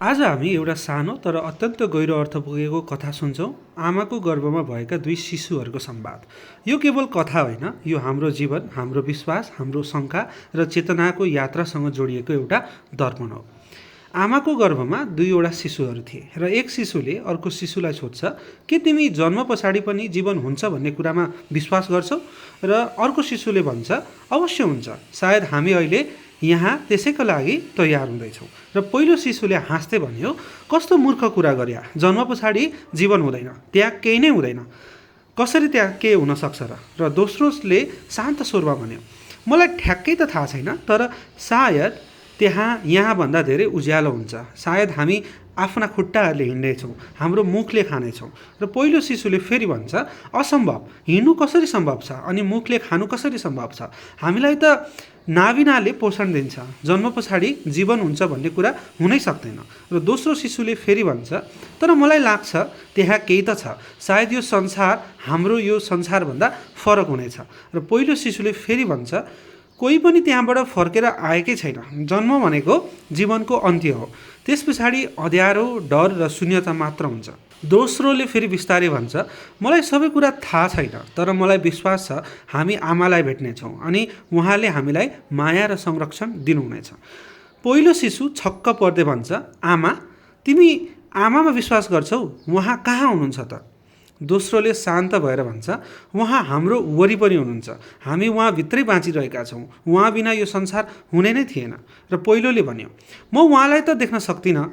आज हामी एउटा सानो तर अत्यन्त गहिरो अर्थ पुगेको कथा सुन्छौँ। आमाको गर्भमा भएका दुई शिशुहरूको संवाद। यो केवल कथा होइन, यो हाम्रो जीवन, हाम्रो विश्वास, हाम्रो शङ्का र चेतनाको यात्रासँग जोडिएको एउटा दर्पण हो। आमाको गर्भमा दुईवटा शिशुहरू थिए र एक शिशुले अर्को शिशुलाई सोध्छ, के तिमी जन्म पछाडि पनि जीवन हुन्छ भन्ने कुरामा विश्वास गर्छौ? र अर्को शिशुले भन्छ, अवश्य हुन्छ, सायद हामी अहिले यहाँ त्यसैका लागि तयार हुँदैछौँ। र पहिलो शिशुले हाँस्दै भन्यो, कस्तो मूर्ख कुरा गर्या, जन्म पछाडि जीवन हुँदैन, त्यहाँ केही नै हुँदैन, कसरी त्यहाँ के हुनसक्छ र? र दोस्रोले शान्त स्वरमा भन्यो, मलाई ठ्याक्कै त थाहा छैन, तर सायद त्यहाँ यहाँभन्दा धेरै उज्यालो हुन्छ, सायद हामी आफ्ना खुट्टाहरूले हिँड्नेछौँ, हाम्रो मुखले खानेछौँ। र पहिलो शिशुले फेरि भन्छ, असम्भव, हिँड्नु कसरी सम्भव छ अनि मुखले खानु कसरी सम्भव छ? हामीलाई त नाबिनाले पोषण दिन्छ, जन्म पछाडि जीवन हुन्छ भन्ने कुरा हुनै सक्दैन। र दोस्रो शिशुले फेरि भन्छ, तर मलाई लाग्छ त्यहाँ केही त छ, सायद यो संसार हाम्रो यो संसारभन्दा फरक हुनेछ। र पहिलो शिशुले फेरि भन्छ, कोही पनि त्यहाँबाट फर्केर आएकै छैन, जन्म भनेको जीवनको अन्त्य हो, त्यस पछाडि अँध्यारो, डर र शून्यता मात्र हुन्छ। दोस्रोले फेरि बिस्तारै भन्छ, मलाई सबै कुरा थाहा छैन, तर मलाई विश्वास छ हामी आमालाई भेट्नेछौँ अनि उहाँले हामीलाई माया र संरक्षण दिनुहुनेछ। पहिलो शिशु छक्क पर्दै भन्छ, आमा, तिमी आमामा विश्वास गर्छौ? उहाँ कहाँ हुनुहुन्छ त? दोस्रोले शान्त भएर भन्छ, उहाँ हाम्रो वरिपरि हुनुहुन्छ, हामी उहाँभित्रै बाँचिरहेका छौँ, उहाँ बिना यो संसार हुने नै थिएन। र पहिलोले भन्यो, म उहाँलाई त देख्न सक्दिनँ,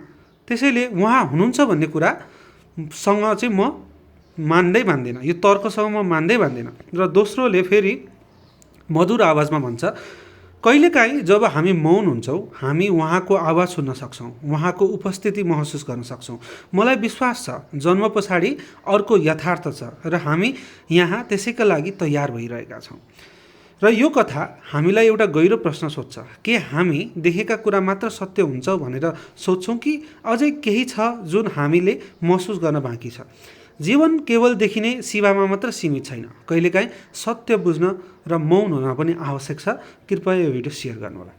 त्यसैले उहाँ हुनुहुन्छ भन्ने कुरासँग चाहिँ म मान्दिनँ, यो तर्कसँग म मान्दिनँ। र दोस्रोले फेरि मधुर आवाजमा भन्छ, कहिलेकाहीँ जब हामी मौन हुन्छौँ, हामी उहाँको आवाज सुन्न सक्छौँ, उहाँको उपस्थिति महसुस गर्न सक्छौँ। मलाई विश्वास छ जन्म पछाडि अर्को यथार्थ छ र हामी यहाँ त्यसैका लागि तयार भइरहेका छौँ। र यो कथा हामीलाई एउटा गहिरो प्रश्न सोध्छ, के हामी देखेका कुरा मात्र सत्य हुन्छ भनेर सोध्छौँ कि अझै केही छ जुन हामीले महसुस गर्न बाँकी छ? जीवन केवल देखिने सीमामा मात्र सीमित छैन, कहिलेकाहीँ सत्य बुझ्न र मौन हुन पनि आवश्यक छ। कृपया यो भिडियो सेयर गर्नुहोला।